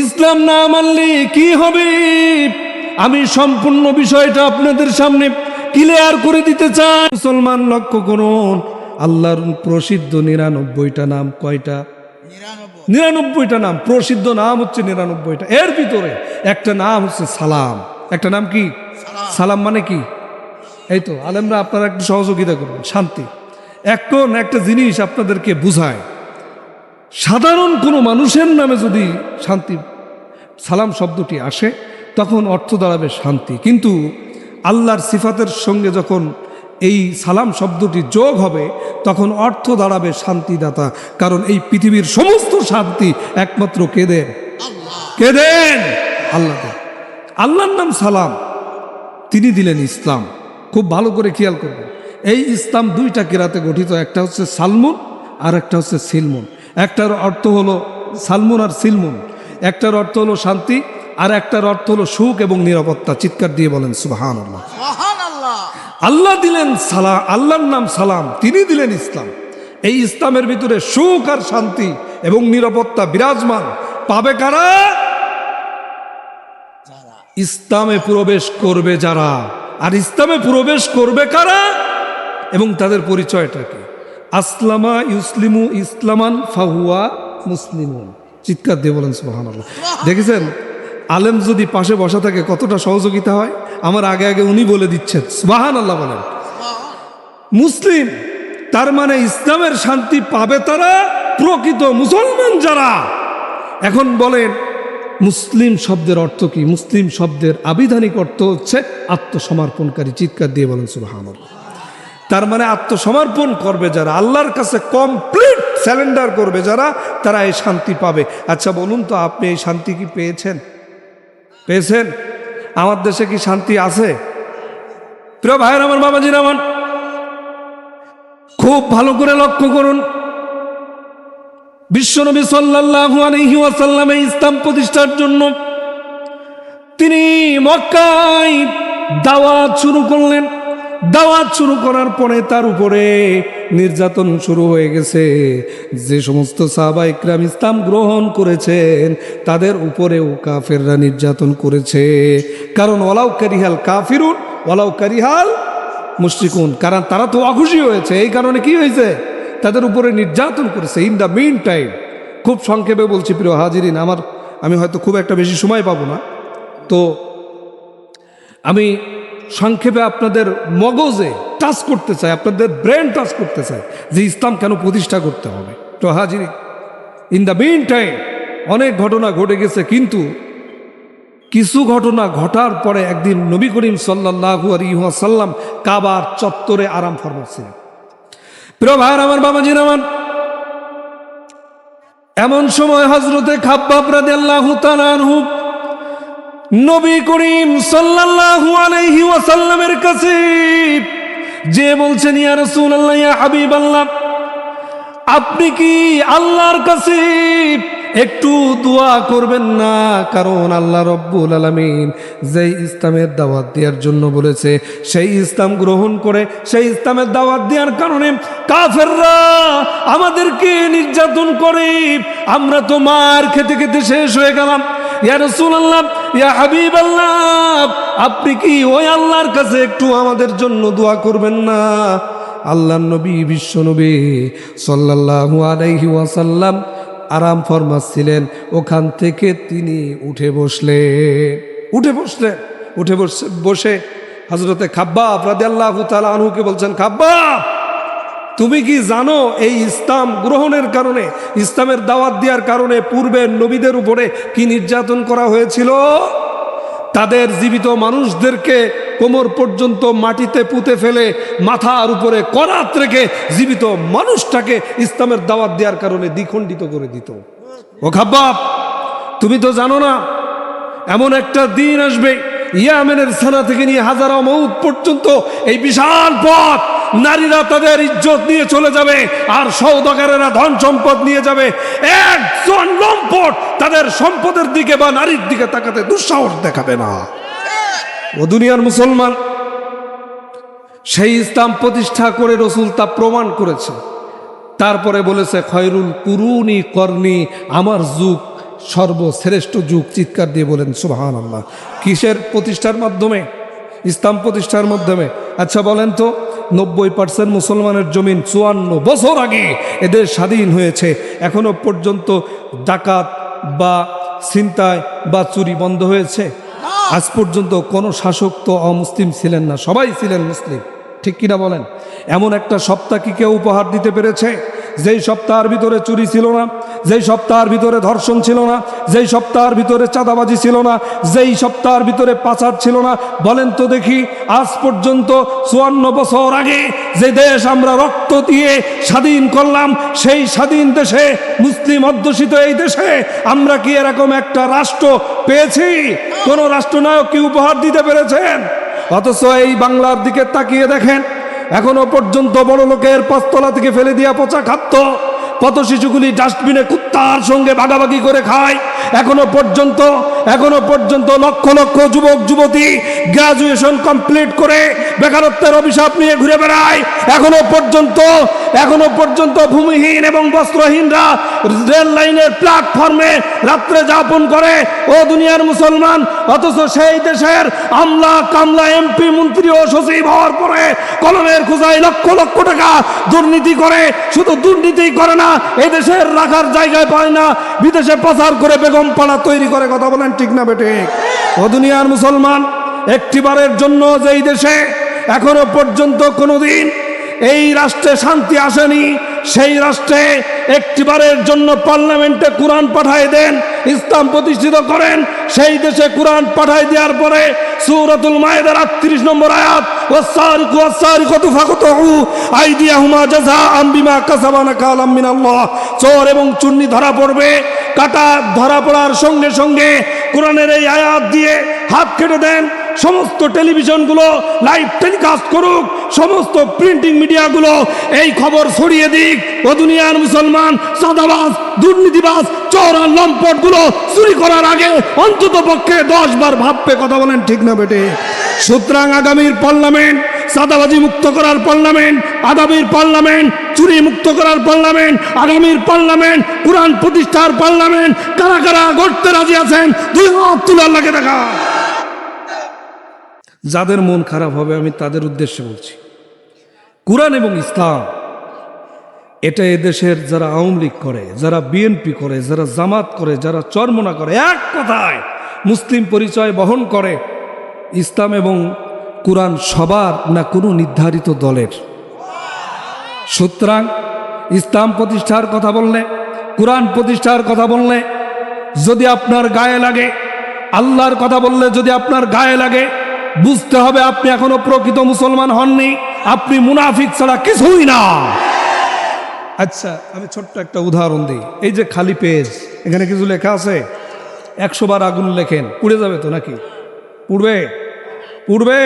A: ইসলাম না মানলে কি হবে, আমি সম্পূর্ণ বিষয়টা আপনাদের সামনে ক্লিয়ার করে দিতে চাই। মুসলমান লক্ষ্য করুন, আল্লাহর প্রসিদ্ধ 99টা নাম কয়টা? 99টা নাম, প্রসিদ্ধ নাম হচ্ছে 99টা। এর ভিতরে একটা নাম হচ্ছে সালাম। একটা নাম কি? সালাম মানে কি? এই তো আলেমরা আপনারা একটু সহযোগিতা করবেন, শান্তি। এখন একটা জিনিস আপনাদেরকে বুঝায়, সাধারণ কোনো মানুষের নামে যদি শান্তি সালাম শব্দটি আসে তখন অর্থ দাঁড়াবে শান্তি, কিন্তু আল্লাহর সিফাতের সঙ্গে যখন এই সালাম শব্দটি যোগ হবে তখন অর্থ দাঁড়াবে শান্তিদাতা। কারণ এই পৃথিবীর সমস্ত শান্তি একমাত্র কে দেন? কে দেন? আল্লাহ দেন। আল্লাহর নাম সালাম, তিনি দিলেন ইসলাম। খুব ভালো করে খেয়াল করবেন, এই ইসলাম দুইটা কিরাতে গঠিত, একটা হচ্ছে সালমুন আর একটা হচ্ছে সিলমুন। একটার অর্থ হলো সালমুন আর সিলমুন, একটার অর্থ হলো শান্তি আর একটার অর্থ হলো সুখ এবং নিরাপত্তা। চিৎকার দিয়ে বলেন সুবহানাল্লাহ। আল্লাহ দিলেন সালাম, আল্লাহর নাম সালাম, তিনি দিলেন ইসলাম। এই ইসলামের ভিতরে সুখ আর শান্তি এবং নিরাপত্তা বিরাজমান পাবে কারা? ইসলামে প্রবেশ করবে যারা। আর ইসলামে প্রবেশ করবে কারা এবং তাদের পরিচয়টা কি? আসলামা ইউসলিমু ইসলামান ফাহুয়া মুসলিমুন। চিৎকার দিয়ে বলেন সুবহানাল্লাহ। দেখেছেন আলেম যদি পাশে বসা থাকে কতটা সহযোগিতা হয়। আমার আগে আগে উনি বলে দিচ্ছেন, সুবহানাল্লাহ বলেন। মুসলিম তার মানে ইসলামের শান্তি পাবে তারা, প্রকৃত মুসলমান যারা। এখন বলেন মুসলিম শব্দের অর্থ কি? মুসলিম শব্দের আবিধানিক অর্থ হচ্ছে আত্মসমর্পণকারী। চিৎকার দিয়ে বলেন সুবহানাল্লাহ। তার মানে আত্মসমর্পণ করবে যারা, আল্লাহর কাছে কমপ্লিট স্যারেন্ডার করবে যারা, তারা এই শান্তি পাবে। আচ্ছা বলুন তো, আপনি এই শান্তি কি পেয়েছেন? পেয়েছেন? আমার দেশে কি শান্তি আছে? প্রিয় ভাইয়ের আমার, বাবাজির আমার, খুব ভালো করে লক্ষ্য করুন। বিশ্বনবী সাল্লাল্লাহু আলাইহি ওয়াসাল্লামে ইসলাম প্রতিষ্ঠার জন্য তিনি মক্কায় দাওয়াত শুরু করলেন। দাওয়াত শুরু করার পরে তার উপরে নির্যাতন শুরু হয়ে গেছে। যে সমস্ত সাহাবা ইকরাম ইসলাম গ্রহণ করেছেন তাদের উপরেও কাফেররা নির্যাতন করেছে। কারণ ওয়ালাউ কারিহাল কাফিরুন ওয়ালাউ কারিহাল মুশরিকুন, কারণ তারা তো অখুশি হয়েছে, এই কারণে কি হয়েছে, তাদের উপরে নির্যাতন করেছে। ইন দ্য মিন টাইম, খুব সংক্ষেপে বলছি প্রিয় হাজিরিন, আমি হয়তো খুব একটা বেশি সময় পাবো না, তো আমি সংক্ষেপে আপনাদের মগজে টাচ করতে চাই, আপনাদের ব্রেন টাচ করতে চাই যে ইসলাম কেন প্রতিষ্ঠা করতে হবে। তো হাজিরিন, ইন দ্য মিন টাইম অনেক ঘটনা ঘটে গেছে, কিন্তু কিছু ঘটনা ঘটার পরে একদিন নবী করিম সাল্লাল্লাহু আলাইহি ওয়াসাল্লাম কাবার চত্বরে আরাম ফরমাচ্ছিলেন। প্রিয় ভাইয়ের আমার, বাবাজির আমার, এমন সময় হযরতে খাব্বাব রাদিয়াল্লাহু তাআলা আনহু নবী করিম সাল্লাল্লাহু আলাইহি ওয়াসাল্লামের কাছে যে বলছেন, ইয়া রাসূলুল্লাহ, ইয়া হাবিবাল্লাহ, আপনি কি আল্লাহর কাছে একটু দোয়া করবেন না? কারণ আল্লাহ রব্বুল আলামিন যেই ইসলামের দাওয়াত দেওয়ার জন্য বলেছে, সেই ইসলাম গ্রহণ করে সেই ইসলামের দাওয়াত দেওয়ার কারণে কাফেররা আমাদেরকে নির্যাতন করে, আমরা তো মার খেতে খেতে শেষ হয়ে গেলাম। ইয়া রাসূলুল্লাহ, ইয়া হাবিবাল্লাহ, আপনি কি ওই আল্লাহর কাছে একটু আমাদের জন্য দোয়া করবেন না? আল্লাহর নবী, বিশ্ব নবী সাল্লাল্লাহু আলাইহি ওয়াসাল্লাম আরাম ফরমাচ্ছিলেন, ওখান থেকে তিনি উঠে বসে হযরতে খাব্বাব রাদিয়াল্লাহু তাআলা আনহুকে বলছেন, খাব্বাব, তুমি কি জানো এই ইসলাম গ্রহণের কারণে, ইসলামের দাওয়াত দেওয়ার কারণে পূর্বের নবীদের উপরে কি নির্যাতন করা হয়েছিল? তাদের জীবিত মানুষদেরকে কোমর পর্যন্ত মাটিতে পুঁতে ফেলে মাথার উপরে করাত রেখে জীবিত মানুষটাকে ইসলামের দাওয়াত দেওয়ার কারণে দ্বিখণ্ডিত করে দিত। ও খাব্বাব, তুমি তো জানো না, এমন একটা দিন আসবে, ইয়ামেনের সানা থেকে নিয়ে হাজারা মউত পর্যন্ত এই বিশাল পথ নারীরা তাদের ইজ্জত নিয়ে চলে যাবে, আর সওদাগরেরা ধন সম্পদ নিয়ে যাবে। একজন লম্পট তাদের সম্পদের দিকে বা নারীর দিকে তাকাতে দুঃসাহস দেখাবে না। ও দুনিয়ার মুসলমান, সেই ইসলাম প্রতিষ্ঠা করে রসুল তা প্রমাণ করেছে। তারপরে বলেছে, খয়রুল কুরুনি করনি, আমার যুগ সর্বশ্রেষ্ঠ যুগ। চিৎকার দিয়ে বলেন সুবহানাল্লাহ। কিসের প্রতিষ্ঠার মাধ্যমে? ইসলাম প্রতিষ্ঠার মাধ্যমে। আচ্ছা বলেন তো, 90% মুসলমানের জমিন 54 বছর আগে এদের স্বাধীন হয়েছে, এখনো পর্যন্ত ডাকাত বা ছিনতাই বা চুরি বন্ধ হয়েছে? আজ পর্যন্ত কোনো শাসক তো অমুসলিম ছিলেন না, সবাই ছিলেন মুসলিম, ঠিক কিনা বলেন? এমন একটা সপ্তাহ কি কেউ উপহার দিতে পেরেছে যেই সপ্তাহের ভিতরে চুরি ছিল না, যেই সপ্তাহের ভিতরে ধর্ষণ ছিল না, যেই সপ্তাহের ভিতরে চাঁদাবাজি ছিল না, যেই সপ্তাহের ভিতরে পাচার ছিল না? বলেন তো দেখি, আজ পর্যন্ত 54 বছর আগে যে দেশ আমরা রক্ত দিয়ে স্বাধীন করলাম, সেই স্বাধীন দেশে, মুসলিম অধ্যুষিত এই দেশে আমরা কি এরকম একটা রাষ্ট্র পেয়েছি? কোন রাষ্ট্রনায়ক কি উপহার দিতে পেরেছেন? অথচ এই বাংলার দিকে তাকিয়ে দেখেন, এখনো পর্যন্ত বড় লোকের পাঁচতলা থেকে ফেলে দিয়া পচা খাদ্য পথ শিশুগুলি ডাস্টবিনে কুত্তার সঙ্গে ভাগাভাগি করে খায়। এখনো পর্যন্ত লক্ষ লক্ষ যুবক যুবতী গ্রাজুয়েশন কমপ্লিট করে বেকারত্বের অভিশাপ নিয়ে ঘুরে বেড়ায়। এখনো পর্যন্ত ভূমিহীন এবং বস্ত্রহীনরা রেল লাইনের প্ল্যাটফর্মে রাত্রে যাপন করে। ও দুনিয়ার মুসলমান, অথচ সেই দেশের আমলা কামলা এমপি মন্ত্রী ও সচিব হওয়ার পরে কলমের খোঁজায় লক্ষ লক্ষ টাকা দুর্নীতি করে। শুধু দুর্নীতি করে না, এই দেশের রাখার জায়গায় পায় না, বিদেশে পাচার করে বেগম পাড়া তৈরি করে। কথা বলেন ঠিক না বেটে? ও দুনিয়ার মুসলমান, একটিবারের জন্য যেই দেশে এখনো পর্যন্ত কোনোদিন এই রাষ্ট্রে শান্তি আসেনি, সেই রাষ্ট্রে একটিবারের জন্য পার্লামেন্টে কোরআন পাঠায় দেন, ইসলাম প্রতিষ্ঠিত করেন। সেই দেশে কোরআন পাঠায় দেওয়ার পরে সূরাতুল মায়েদার 38 নম্বর আয়াত, ওয়াস-সারিকু ওয়াস-সারিকাতু ফাকতাউ আইদিয়াহুমা জাযাআন বিমা কাসাবা নাকালাম মিনাল্লাহ। চোর এবং চুন্নি ধরা পড়বে, কাটা ধরা পড়ার সঙ্গে সঙ্গে কোরআনের এই আয়াত দিয়ে হাত কেটে দেন, সমস্ত টেলিভিশনগুলো লাইভ টেলিকাস্ট করুক, সমস্ত প্রিন্টিং মিডিয়াগুলো এই খবর ছড়িয়ে দিক, ও দুনিয়ার মুসলমান সাদাবাজ, দুর্নীতিবাজ, চোর আর লম্পটগুলো চুরি করার আগে অন্তত পক্ষে 10 বার ভাববে। কথা বলেন ঠিক না বেটে? সুতরাং আগামীর পার্লামেন্ট সাদাবাজি মুক্ত করার পার্লামেন্ট, আগামীর পার্লামেন্ট চুরি মুক্ত করার পার্লামেন্ট, আগামীর পার্লামেন্ট কোরআন প্রতিষ্ঠার পার্লামেন্ট। কারা কারা করতে রাজি আছেন? 2 হাত তুলার লাগে দেখা। যাদের মন খারাপ হবে আমি তাদের উদ্দেশ্যে বলছি, কোরআন এবং ইসলাম এটা এদেশের যারা আওয়ামী লীগ করে, যারা বিএনপি করে, যারা জামাত করে, যারা চরমোনা করে, এক কথায় মুসলিম পরিচয় বহন করে, ইসলাম এবং কোরআন সবার না কোনো নির্ধারিত দলের। সুতরাং ইসলাম প্রতিষ্ঠার কথা বললে, কোরআন প্রতিষ্ঠার কথা বললে যদি আপনার গায়ে লাগে, আল্লাহর কথা বললে যদি আপনার গায়ে লাগে, বুঝতে হবে আপনি এখনো প্রকৃত মুসলমান হননি, আপনি মুনাফিক ছাড়া কিছুই না। আচ্ছা, আমি ছোট্ট একটা উদাহরণ দিই। এই যে খালি পেজ, এখানে কিছু লেখা আছে, 100 বার আগুন লেখেন, পুড়ে যাবে তো নাকি? পুড়বে? পুড়বে?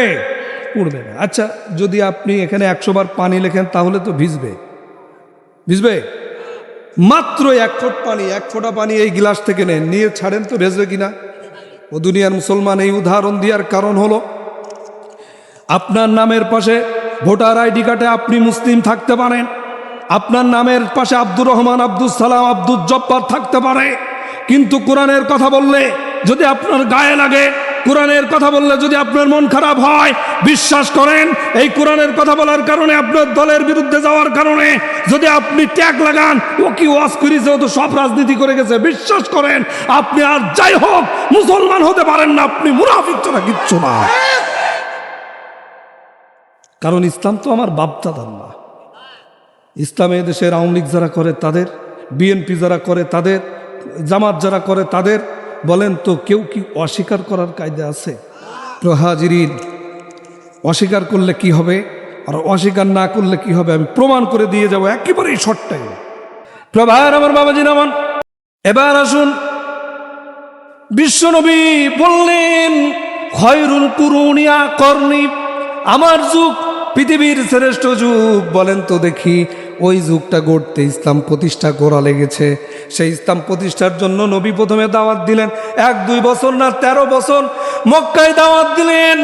A: পুড়বে না। আচ্ছা, যদি আপনি এখানে 100 বার পানি লেখেন তাহলে তো ভিজবে? ভিজবে? মাত্র 1 ফোঁটা পানি, 1 ফোঁটা পানি এই গ্লাস থেকে নেন, নিয়ে ছাড়েন তো ভেজবে কিনা? ও দুনিয়ার মুসলমান, এই উদাহরণ দেওয়ার কারণ হলো আপনার নামের পাশে ভোটার আইডি কার্ডে আপনি মুসলিম থাকতে পারেন, আপনার নামের পাশে আব্দুর রহমান, আব্দুল সালাম, আব্দুল জব্বার থাকতে পারে, কিন্তু কোরআনের কথা বললে যদি আপনার গায়ে লাগে, কোরআনের কথা বললে যদি আপনার মন খারাপ হয়, বিশ্বাস করেন এই কোরআনের কথা বলার কারণে, আপনার দলের বিরুদ্ধে যাওয়ার কারণে যদি আপনি ট্যাগ লাগান, ও কি ওয়াজ করেছে, ও তো সব রাজনীতি করে গেছে, বিশ্বাস করেন আপনি আর যাই হোক মুসলমান হতে পারেন না, আপনি মুনাফিক ছাড়া কিচ্ছু না। কারণ ইসলাম তো আমার বাপদাদার না। ইসলামে দেশের আওয়ামী লীগ যারা করে তাদের, বিএনপি যারা করে তাদের, জামাত যারা করে তাদের, বলেন তো কেউ কি অস্বীকার করার কায়দা আছে? তো হাজিরিন, অস্বীকার করলে কি হবে আর অস্বীকার না করলে কি হবে আমি প্রমাণ করে দিয়ে যাব একেবারেই শর্ট টাইমে। প্রভার আমার বাবাজি নামান, এবার আসুন, বিশ্বনবী বললেন খয়রুল কুরুনিয়া করনি, আমার যুগ পৃথিবীর শ্রেষ্ঠ যুগ। বলেন তো দেখি, ওই যুগটা গড়তে ইসলাম প্রতিষ্ঠা করা লেগেছে। সেই ইসলাম প্রতিষ্ঠার জন্য নবী প্রথমে দাওয়াত দিলেন, 1-2 বছর না 13 বছর মক্কায় দাওয়াত দিলেন।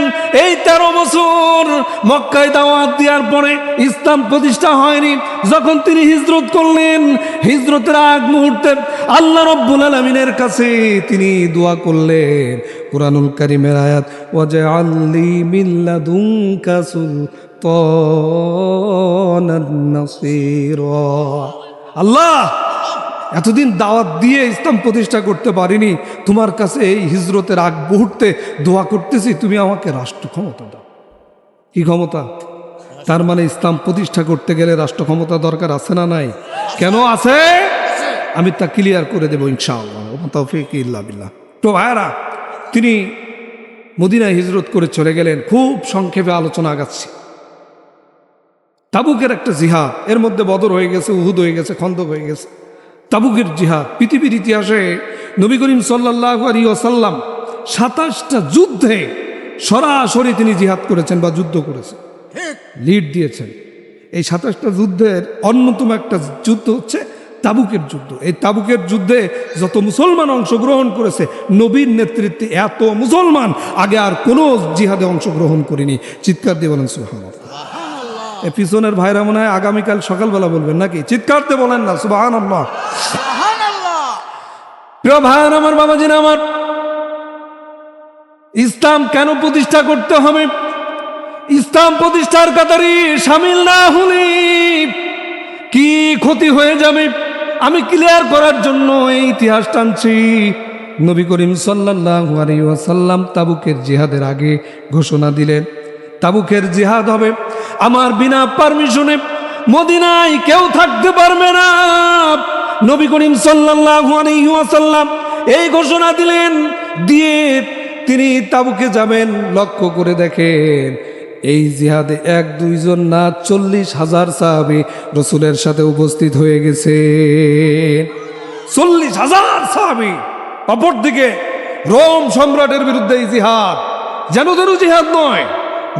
A: এই 13 বছর মক্কায় দাওয়াত দেওয়ার পরে ইসলাম প্রতিষ্ঠা হয়নি। যখন তিনি হিজরত করলেন, হিজরতের আগ মুহূর্তে আল্লাহ রাব্বুল আলামিনের কাছে তিনি দোয়া করলেন, কুরআনুল কারীমের আয়াত, ওয়াজআললি মিন লাদুনকা সুলতানান নাসীরা। আল্লাহ, এতদিন দাওয়াত দিয়ে ইসলাম প্রতিষ্ঠা করতে পারিনি, তোমার কাছে এই হিজরতের আগ মুহূর্তে দোয়া করতেছি, তুমি আমাকে রাষ্ট্র ক্ষমতা দাও। কি ক্ষমতা? তার মানে ইসলাম প্রতিষ্ঠা করতে গেলে রাষ্ট্র ক্ষমতা দরকার আছে না নাই? কেন আছে আমি তা ক্লিয়ার করে দেবো ইনশাআল্লাহ। তাওফীক ইল্লা বিল্লাহ। তো ভাইরা, তিনি মদিনায় হিজরত করে চলে গেলেন। খুব সংক্ষেপে আলোচনা আগাচ্ছি। তাবুকের একটা জিহাদ, এর মধ্যে বদর হয়ে গেছে, উহুদ হয়ে গেছে, খন্দক হয়ে গেছে। তাবুকের জিহাদ পৃথিবীর ইতিহাসে নবী করিম সাল্লাল্লাহু আলাইহি ওয়াসাল্লাম 27টা যুদ্ধে সরাসরি তিনি জিহাদ করেছেন বা যুদ্ধ করেছেন, লিড দিয়েছেন। এই 27টা যুদ্ধের অন্যতম একটা যুদ্ধ হচ্ছে তাবুকের যুদ্ধ। এই তাবুকের যুদ্ধে যত মুসলমান অংশগ্রহণ করেছে, নবীর নেতৃত্বে এত মুসলমান আগে আর কোনো জিহাদে অংশগ্রহণ করেনি। চিৎকার দিয়ে বলেন সুবহানাল্লাহ। এই পিছনের ভাইরা মনে হয় আগামীকাল সকালবেলা বলবেন নাকি? চিৎকার দিয়ে বলেন না সুবহানাল্লাহ। প্রিয় ভাই আমার, বাবাজিরা আমার, ইসলাম কেন প্রতিষ্ঠা করতে হবে? ইসলাম প্রতিষ্ঠার কাতারে শামিল না হলে কি ক্ষতি হয়ে যাবে আমি ক্লিয়ার করার জন্য এই ইতিহাস টানছি। নবী করিম সাল্লাল্লাহু আলাইহি ওয়াসাল্লাম তাবুকের জিহাদের আগে ঘোষণা দিলেন, তাবুকের জিহাদ হবে, আমার বিনা পারমিশনে মদিনায় কেউ থাকতে পারবে না। নবী করিম সাল্লাল্লাহু আলাইহি ওয়াসাল্লাম এই ঘোষণা দিলেন, দিয়ে তিনি তাবুকে যাবেন। লক্ষ্য করে দেখেন, এই জিহাদে 1-2 জন না 40,000 সাহাবী রসুলের সাথে উপস্থিত হয়ে গেছে। 40,000 সাহাবী। অপরদিকে রোম সম্রাটের বিরুদ্ধে এই জিহাদ, যেন জিহাদ নয়।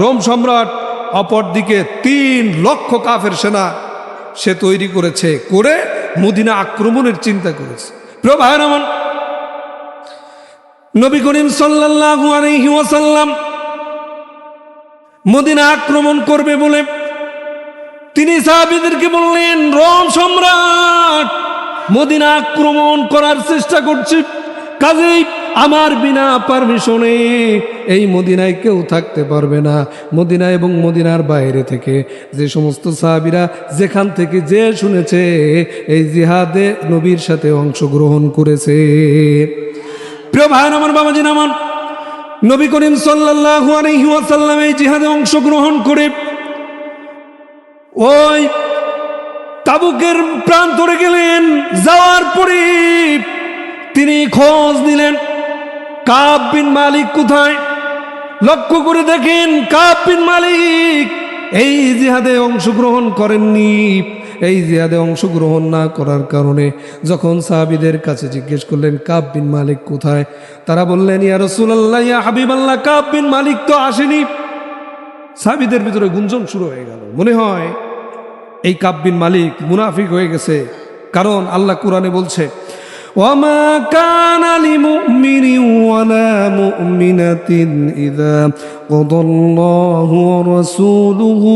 A: রোম সম্রাট অপরদিকে 3 লক্ষ কাফের সেনা সে তৈরি করেছে, করে মদিনা আক্রমণের চিন্তা করেছে। প্রিয় ভাইরা আমার, নবী করিম সাল্লাল্লাহু আলাইহি ওয়াসাল্লাম মদিনা আক্রমণ করবে বলে তিনি সাহাবীদেরকে বললেন, রোম সম্রাট মদিনা আক্রমণ করার চেষ্টা করছে, কাজেই আমার বিনা পারমিশনে এই মদিনায় কেউ থাকতে পারবে না। মদিনা এবং মদিনার বাইরে থেকে যে সমস্ত সাহাবীরা যেখান থেকে যে শুনেছে এই জিহাদে নবীর সাথে অংশগ্রহণ করেছে। প্রিয় ভাইরা আমার, বাবাজি আমার, নবী করিম সাল্লাল্লাহু আলাইহি ওয়াসাল্লাম এই জিহাদে অংশগ্রহণ করে ওই তাবুকের প্রান্তরে গেলেন। যাওয়ার পরে তিনি খোঁজ নিলেন কাব বিন মালিক কোথায়। লক্ষ্য করে দেখেন কাব বিন মালিক এই জিহাদে অংশগ্রহণ করেননি। এই জিহাদে অংশগ্রহণ না করার কারণে যখন সাহাবীদের কাছে জিজ্ঞেস করলেন কাব বিন মালিক কোথায়, তারা বললেন, ইয়া রাসূলুল্লাহ, ইয়া হাবিবাল্লাহ, কাব বিন মালিক তো আসেনি। সাহাবীদের ভিতরে গুঞ্জন শুরু হয়ে গেল, মনে হয় এই কাব বিন মালিক মুনাফিক হয়ে গেছে। কারণ আল্লাহ কুরআনে বলছে, ওয়ামা কানা লিমুমিনিন ওয়ালা মুমিনাতিন ইযা কাদাল্লাহু ওয়া রাসূলুহু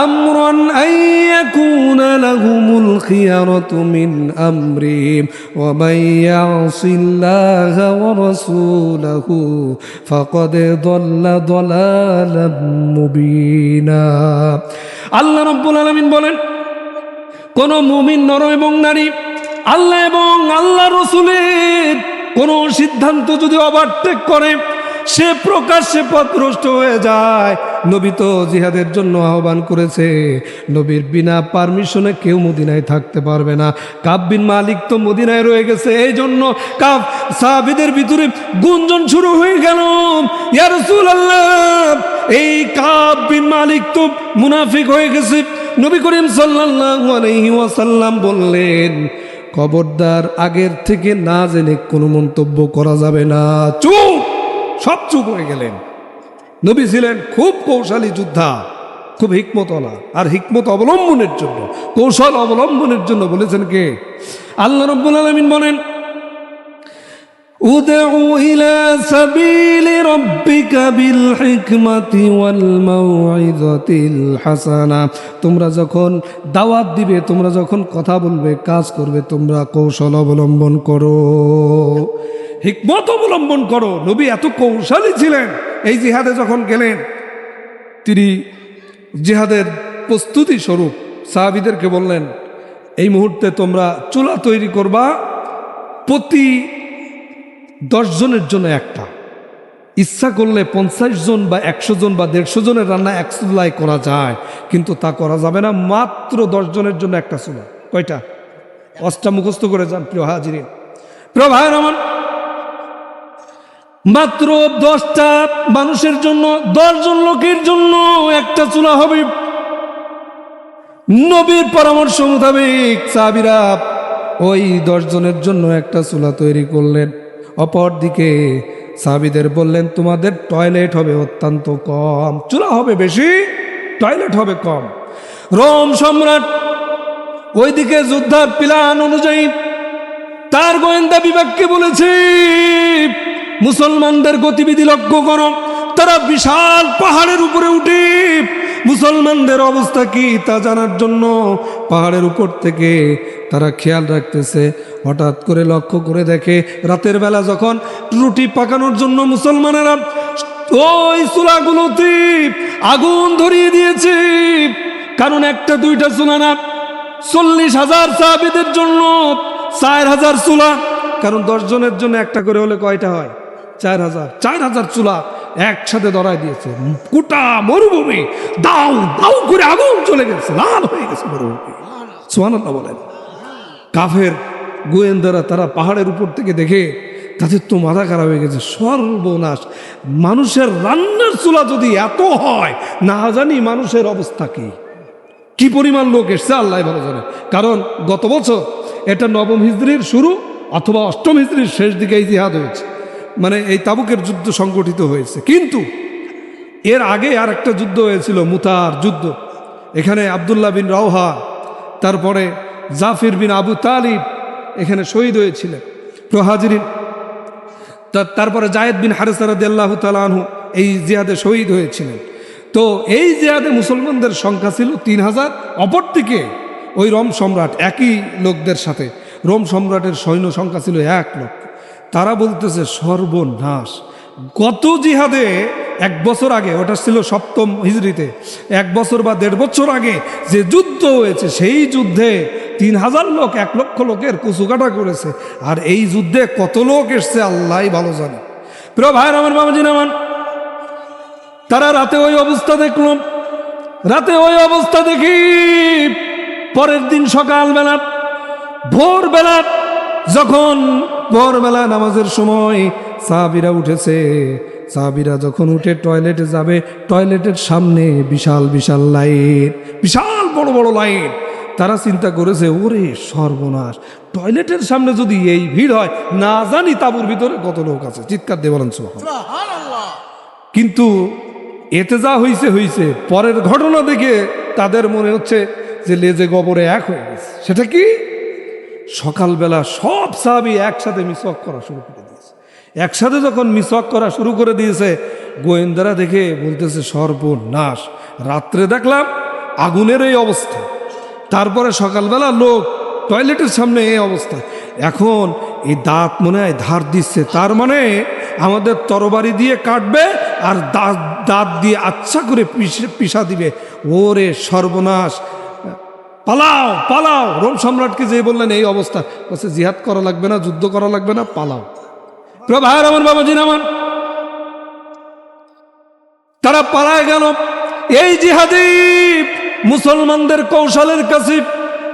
A: আমরান আন ইয়াকুনা লাহুমুল খিয়ারাতু মিন আমরিহিম ওয়া মান ইয়াসিল্লাহা ওয়া রাসূলাহু ফাকাদ দাল্লা দালালাম মুবিনা। আল্লাহ রাব্বুল আলামিন বলেন, কোন মুমিন নর এবং নারী আল্লাহ এবং আল্লাহ রসুলের কোন সিদ্ধান্ত যদি ওভারটেক করে, সে প্রকাশ্যে পথভ্রষ্ট হয়ে যায়। নবী তো জিহাদের জন্য আহ্বান করেছে, নবীর বিনা পারমিশনে কেউ মদিনায় থাকতে পারবে না। কাব বিন মালিক তো মদিনায় রয়ে গেছে, এই জন্য সাহাবীদের ভিতরে গুঞ্জন শুরু হয়ে গেল, ইয়া রাসূলুল্লাহ, এই কাব বিন মালিক তো মুনাফিক হয়ে গেছে। নবী করিম সাল্লাল্লাহু আলাইহি ওয়াসাল্লাম বললেন, খবরদার, আগের থেকে না জেনে কোনো মন্তব্য করা যাবে না। চুপ! সব চুপ হয়ে গেলেন। নবী ছিলেন খুব কৌশলী যোদ্ধা, খুব হিকমতওয়ালা। আর হিকমত অবলম্বনের জন্য, কৌশল অবলম্বনের জন্য বলেছেন কে? আল্লাহ রাব্বুল আলামিন বলেন, উদউ ইলা সাবিলি রাব্বিকা বিল হিকমাতি ওয়াল মাউইযাতিল হাসানা। তোমরা যখন দাওয়াত দিবে, তোমরা যখন কথা বলবে, কাজ করবে, তোমরা কৌশল অবলম্বন করো, হিকমত অবলম্বন করো। নবী এত কৌশলী ছিলেন। এই জিহাদে যখন গেলেন, তিনি জিহাদের প্রস্তুতি স্বরূপ সাহাবীদেরকে বললেন, এই মুহূর্তে তোমরা চুলা তৈরি করবা, প্রতি 10 জনের জন্য একটা। ইচ্ছা করলে 50 জন বা 100 জন বা 150 জনের রান্না এক চুলায় করা যায়, কিন্তু তা করা যাবে না। মাত্র 10 জনের জন্য একটা চুলা। কয়টা? 5টা মুখস্থ করে যান প্রিয় হাজিরিন, প্রিয় ভাইয়ের আমার। মাত্র 10টা মানুষের জন্য, 10 জন লোকের জন্য একটা চুলা হবে। নবীর পরামর্শ মোতাবেক সাহাবীরা ওই 10 জনের জন্য একটা চুলা তৈরি করলেন। অপরদিকে সাহাবীদের বললেন, তোমাদের টয়লেট হবে অত্যন্ত কম, চুলা হবে বেশি, টয়লেট হবে কম। রোম সম্রাট ওইদিকে যুদ্ধের প্ল্যান অনুযায়ী তার গোয়েন্দা বিভাগকে বলেছে, মুসলমানদের গতিবিধি লক্ষ্য করো। তারা বিশাল পাহাড়ের উপরে উঠে মুসলমানদের অবস্থা কি তা জানার জন্য পাহাড়ের উপর থেকে তারা খেয়াল রাখতেছে। হঠাৎ করে লক্ষ্য করে দেখে, রাতের বেলা যখন রুটি পাকানোর জন্য মুসলমানেরা ওই চুলাগুলোতে আগুন ধরিয়ে দিয়েছে। কারণ একটা দুইটা চুলা না, 40,000 সাহাবীদের জন্য 4,000 চুলা। কারণ 10 জনের জন্য একটা করে হলে কয়টা হয়? 4,000 চুলা একসাথে ধরায় দিয়েছে। গোটা মরুভূমি দাউ দাউ করে আগুন চলে গেছে, লাল হয়ে গেছে মরুভূমি। সুবহানাল্লাহ বলেন। কাফের গোয়েন্দারা তারা পাহাড়ের উপর থেকে দেখে তাদের তো মাথা খারাপ হয়ে গেছে, সর্বনাশ। মানুষের রান্নার চুলা যদি এত হয়, না জানি মানুষের অবস্থা কি পরিমাণ লোক এসছে আল্লাহ ভালো জানে। কারণ গত বছর এটা 9ম হিজরির শুরু অথবা 8ম হিজরির শেষ দিকে এই জিহাদ হয়েছে। মানে এই তাবুকের যুদ্ধ সংগঠিত হয়েছে। কিন্তু এর আগে আর একটা যুদ্ধ হয়েছিল, মুতার যুদ্ধ। এখানে আবদুল্লাহ বিন রাওহা, তারপরে জাফির বিন আবু তালিব এখানে শহীদ হয়েছিলেন প্রহাজিরিন। তারপরে জায়েদ বিন হারিসা রাদিয়াল্লাহু তাআলা আনহু এই জিহাদে শহীদ হয়েছিলেন। তো এই জিহাদে মুসলমানদের সংখ্যা ছিল 3000। অপরদিকে ওই রোম সম্রাট, একই লোকদের সাথে রোম সম্রাটের সৈন্য সংখ্যা ছিল 1 লক্ষ। তারা বলতেছে সর্বনাশ, গত জিহাদে 1 বছর আগে, ওটা ছিল 7ম হিজরিতে, 1 বছর বা 1.5 বছর আগে যে যুদ্ধ হয়েছে, সেই যুদ্ধে 3000 লোক 1 লক্ষ লোকের কুচুকাটা করেছে। আর এই যুদ্ধে কত লোক এসছে আল্লাহই ভালো জানে। প্রিয় ভাইয়ের আমার, বাবাজির আমার, তারা রাতে ওই অবস্থা দেখল। রাতে ওই অবস্থা দেখি পরের দিন সকালবেলা, ভোরবেলা, যখন ভোরবেলা নামাজের সময় সাহাবীরা উঠেছে, সাহাবীরা যখন উঠে টয়লেটে যাবে, টয়লেটের সামনে বিশাল বিশাল লাইন, বিশাল বড় বড় লাইন। তারা চিন্তা করেছে, ওরে সর্বনাশ, টয়লেটের সামনে যদি এই ভিড় হয়, না জানি তাঁবুর ভিতরে কত লোক আছে। চিৎকার দিয়ে বলেন সুবহানাল্লাহ। কিন্তু এতে যা হইছে হইছে, পরের ঘটনা দেখে তাদের মনে হচ্ছে যে লেজে গোবরে এক হয়ে গেছে। সেটা কি? সকালবেলা সব সাহাবী একসাথে মিসওয়াক করা শুরু করে দিয়েছে। একসাথে যখন মিসওয়াক করা শুরু করে দিয়েছে, গোয়েন্দারা দেখে বলতেছে সর্বনাশ, রাত্রে দেখলাম আগুনের এই অবস্থা, তারপরে সকালবেলা লোক টয়লেটের সামনে এই অবস্থা। এখন এই দাঁত মনে হয় ধার দিচ্ছে, তার মানে আমাদের তরবারি দিয়ে কাটবে আর দাঁত দিয়ে আচ্ছা করে পিষা দিবে। ওরে সর্বনাশ, পালাও পালাও। রোম সম্রাটকে যে বললেন এই অবস্থা, বলছে জিহাদ করা লাগবে না, যুদ্ধ করা লাগবে না, পালাও। প্রিয় ভাইয়ের আমার, বাবাজির আমার, তারা পালায় গেল। এই জিহাদে মুসলমানদের কৌশলের কাছে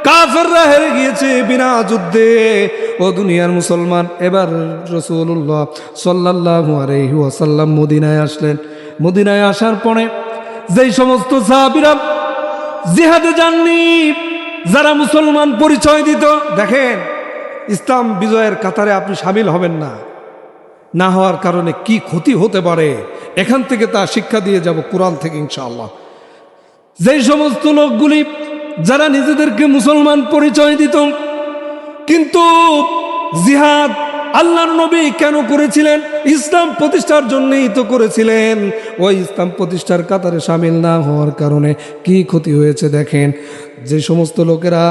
A: কাফেররা হেরে গিয়েছে বিনা যুদ্ধে। ও দুনিয়ার মুসলমান, এবার রাসূলুল্লাহ সাল্লাল্লাহু আলাইহি ওয়াসাল্লাম মদিনায় আসলেন। মদিনায় আসার পরে যেই সমস্ত সাহাবীরা জিহাদে যাননি, যারা মুসলমান পরিচয় দিত, দেখেন ইসলাম বিজয়ের কাতারে আপনি সামিল হবেন না, না হওয়ার কারণে কি ক্ষতি হতে পারে, এখান থেকে তা শিক্ষা দিয়ে যাব কোরআন থেকে ইনশাআল্লাহ। যেই সমস্ত লোকগুলি যারা নিজেদেরকে মুসলমান পরিচয় দিত, কিন্তু জিহাদ আল্লাহর নবী কেন করেছিলেন? ইসলাম প্রতিষ্ঠার জন্যই তো করেছিলেন। ওই ইসলাম প্রতিষ্ঠার কাতারে সামিল না হওয়ার কারণে কি ক্ষতি হয়েছে দেখেন। যে সমস্ত লোকেরা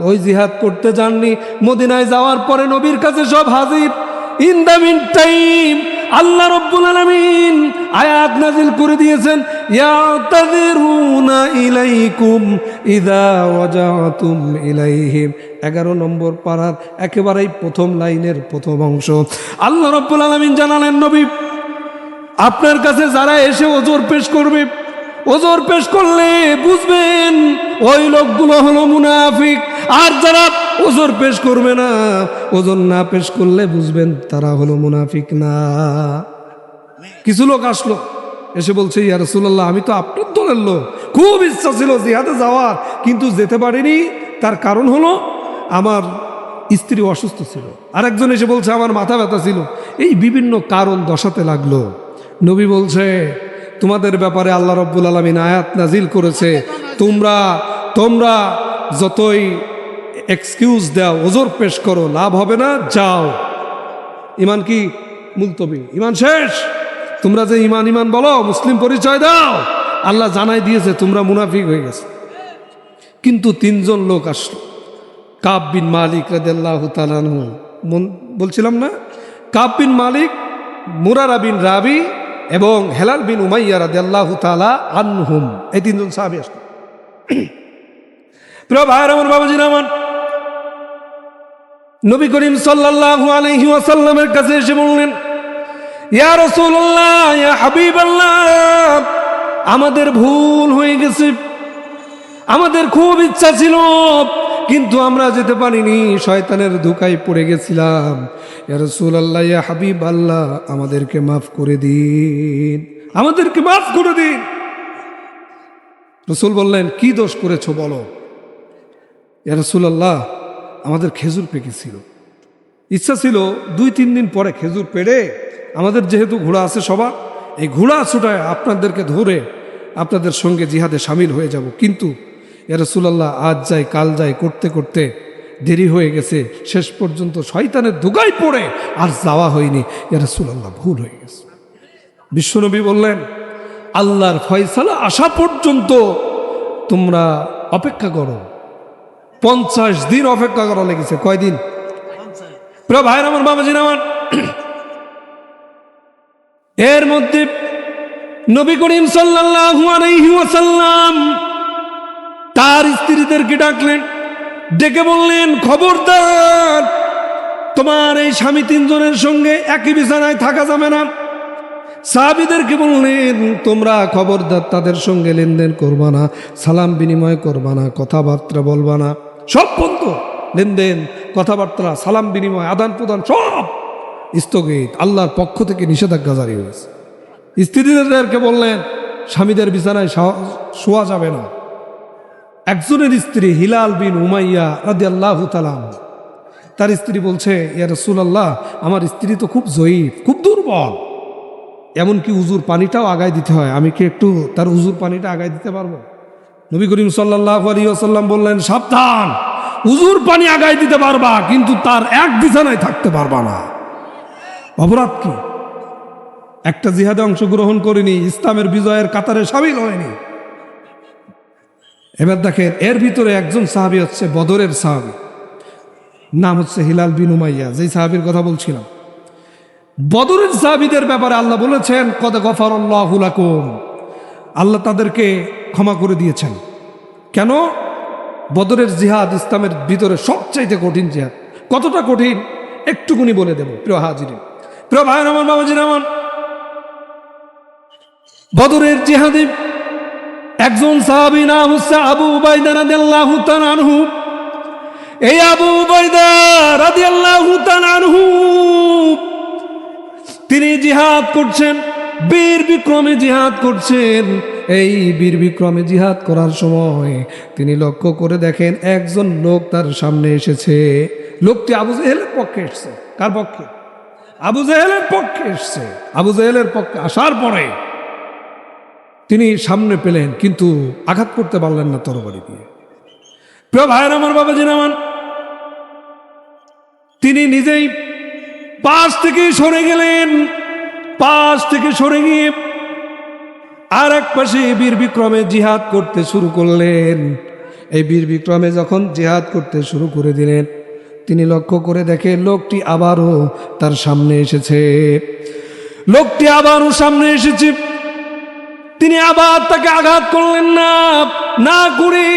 A: ওই জিহাদ করতে যাননি, মদিনায় যাওয়ার পরে নবীর কাছে সব হাজির। ইন দ্য মিন টাইম আল্লাহ রাব্বুল আলামিন আয়াত নাজিল করে দিয়েছেন, ইয়াতাযিরুনা ইলাইকুম ইযা ওয়াজাতুম ইলাইহিম। 11 নম্বর পারার একেবারেই প্রথম লাইনের প্রথম অংশ। আল্লাহ রাব্বুল আলামিন জানালেন, নবী আপনার কাছে যারা এসে ওজর পেশ করবে, ওজর পেশ করলে বুঝবেন ওই লোকগুলো হলো মুনাফিক। আর যারা ওজর পেশ করবে না, ওজন না পেশ করলে বুঝবেন তারা হলো মুনাফিক না। কিছু লোক আসলো, এসে বলছে, ইয়া রাসূলুল্লাহ, আমি তো আপনার দলের লোক, খুব ইচ্ছা ছিল জিহাদে যাওয়ার, কিন্তু যেতে পারিনি। তার কারণ হলো আমার স্ত্রী অসুস্থ ছিল। আর একজন এসে বলছে আমার মাথা ব্যথা ছিল। এই বিভিন্ন কারণ দশাতে লাগলো। নবী বলছে, তোমাদের ব্যাপারে আল্লাহ রাব্বুল আলামিন আয়াত নাজিল করেছে, তোমরা যতই এক্সকিউজ দাও, ওজর পেশ করো, লাভ হবে না, যাও। ইমান কি মুলতবি, ইমান শেষ। তোমরা যে ইমান ইমান বলো, মুসলিম পরিচয় দাও, আল্লাহ জানাই দিয়েছে তোমরা মুনাফিক হয়ে গেছে। কিন্তু 3 জন লোক আসলো। কাব বিন মালিক রাদিয়াল্লাহু তাআলা আনহু, বলছিলাম না, কাব বিন মালিক, মুরারা বিন রাবি এবং হেলাল বিন উমাইয়া রাদিয়াল্লাহু তাআলা আনহুম, এই 3 জন সাহাবী আসলো। প্রিয় ভাইয়ের আমার, বাবাজির আমার, নবী করিম সাল্লাল্লাহু আলাইহি ওয়াসাল্লামের কাছে এসে বললেন, ইয়া রাসূলুল্লাহ, ইয়া হাবিবাল্লাহ, আমাদের ভুল হয়ে গেছে, আমাদের খুব ইচ্ছা ছিল কিন্তু আমরা যেতে পারিনি, শয়তানের ধোঁকায় পড়ে গেছিলাম। ইয়া রাসূলুল্লাহ, ইয়া হাবিবাল্লাহ, আমাদেরকে মাফ করে দিন, আমাদেরকে মাফ করে দিন। রাসূল বললেন, কি দোষ করেছো বলো। ইয়া রাসূলুল্লাহ, আমাদের খেজুর পেকেছিল, ইচ্ছা ছিল 2-3 দিন পরে খেজুর পেড়ে আমাদের যেহেতু ঘোড়া আছে সবার, এই ঘোড়া ছুটায় আপনাদেরকে ধরে আপনাদের সঙ্গে জিহাদে সামিল হয়ে যাব। কিন্তু ইয়া রাসূলুল্লাহ আজ যাই কাল যাই করতে করতে দেরি হয়ে গেছে, শেষ পর্যন্ত শয়তানের ধোঁকায় পড়ে আর যাওয়া হয়নি। ইয়া রাসূলুল্লাহ ভুল হয়ে গেছে। বিশ্বনবী বললেন, আল্লাহর ফয়সালা আসা পর্যন্ত তোমরা অপেক্ষা করো। 50 দিন অপেক্ষা করা লেগেছে। কয়দিন? প্রিয় ভাইরা আমার, বাবাজির আমার, এর মধ্যে নবী করিম সাল্লাল্লাহু আলাইহি ওয়াসাল্লাম তার স্ত্রীদেরকে ডাকলেন, ডেকে বললেন, খবরদার, তোমার এই স্বামী 3 জনের সঙ্গে একই বিছানায় থাকা যাবে না। সাহাবীদেরকে বললেন, তোমরা খবরদার তাদের সঙ্গে লেনদেন করবা না, সালাম বিনিময় করবা না, কথাবার্তা বলবা না। সব বন্ধ, লেনদেন, কথাবার্তা, সালাম বিনিময়, আদান প্রদান সব স্থগিত। আল্লাহর পক্ষ থেকে নিষেধাজ্ঞা জারি হয়েছে। স্ত্রীদেরকে বললেন, স্বামীদের বিছানায় শোয়া যাবে না। একজনের স্ত্রী হিলাল বিন উমাইয়া রাদিয়াল্লাহু তাআলা, তার স্ত্রী বলছে, ইয়া রাসূলুল্লাহ, আমার স্ত্রী তো খুব জয়ীফ, খুব দুর্বল, এমনকি উজুর পানিটাও আগায় দিতে হয়, আমি কি একটু তার উজুর পানিটা আগায় দিতে পারবো? নবী করিম সাল্লাল্লাহু আলাইহি ওয়াসাল্লাম বললেন, সাবধান, উজুর পানি আগায় দিতে পারবা, কিন্তু তার এক বিছানায় থাকতে পারবা না। অপরাধ কি? একটা জিহাদে অংশগ্রহণ করেনি, ইসলামের বিজয়ের কাতারে শামিল হয়নি। এবার দেখেন, এর ভিতরে একজন সাহাবী হচ্ছে বদরের সাহাবী, নাম হচ্ছে হিলাল বিন উমাইয়া, যেই সাহাবীর কথা বলছিলাম। বদরের সাহাবীদের ব্যাপারে আল্লাহ বলেছেন, কদ গফারাল্লাহু লাকুম, আল্লাহ তাদেরকে ক্ষমা করে দিয়েছেন। কেন? বদরের জিহাদ ইসলামের ভিতরে সবচাইতে কঠিন জিহাদ। কতটা কঠিন একটুকুনি বলে দেব। প্রিয় হাজিরিন, প্রিয় ভাই আমার, বাবাজির আমার, বদরের জিহাদে একজন সাহাবী নাম হচ্ছে আবু উবাইদা রাদিয়াল্লাহু তাআলা আনহু। এই আবু উবাইদা রাদিয়াল্লাহু তাআলা আনহু তিনি জিহাদ করছেন, বীর বিক্রমে জিহাদ করছেন। এই বীর বিক্রমে জিহাদ করার সময় তিনি লক্ষ্য করে দেখেন একজন লোক তার সামনে এসেছে। লোকটি আবু জেহেলের পক্ষে এসছে। কার পক্ষে? আবু জেহেলের পক্ষে এসছে। আবু জেহেলের পক্ষে আসার পরে তিনি সামনে পেলেন, কিন্তু আঘাত করতে পারলেন না তরবারি দিয়ে। প্রিয় ভাইয়ের আমার, বাবাজির আমার, তিনি নিজেই পাশ থেকে সরে গেলেন। পাশ থেকে সরে গিয়ে আর এক পাশে বীর বিক্রমে জিহাদ করতে শুরু করলেন। এই বীর বিক্রমে যখন জিহাদ করতে শুরু করে দিলেন, তিনি লক্ষ্য করে দেখে লোকটি আবারও তার সামনে এসেছে। লোকটি আবারও সামনে এসেছে। তিনি আবার তাকে আঘাত করলেন না, না করে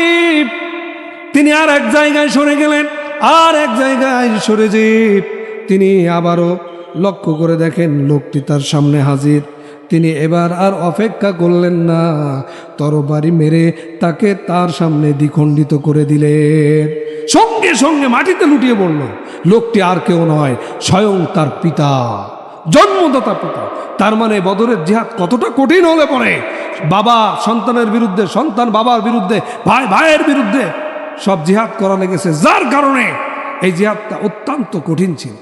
A: তিনি আর এক জায়গায় সরে গেলেন। আর এক জায়গায় সরে যে তিনি আবারও লক্ষ্য করে দেখেন লোকটি তার সামনে হাজির। তিনি এবার আর অপেক্ষা করলেন না, তরবারি মেরে তাকে তার সামনে দ্বিখণ্ডিত করে দিলেন। সঙ্গে সঙ্গে মাটিতে লুটিয়ে পড়ল। লোকটি আর কেউ নয়, স্বয়ং তার পিতা, জন্মদাতা পিতা। তার মানে বদরের জিহাদ কতটা কঠিন হলে পরে বাবা সন্তানের বিরুদ্ধে, সন্তান বাবার বিরুদ্ধে, ভাই ভাইয়ের বিরুদ্ধে সব জিহাদ করা লেগেছে, যার কারণে এই জিহাদটা অত্যন্ত কঠিন ছিল।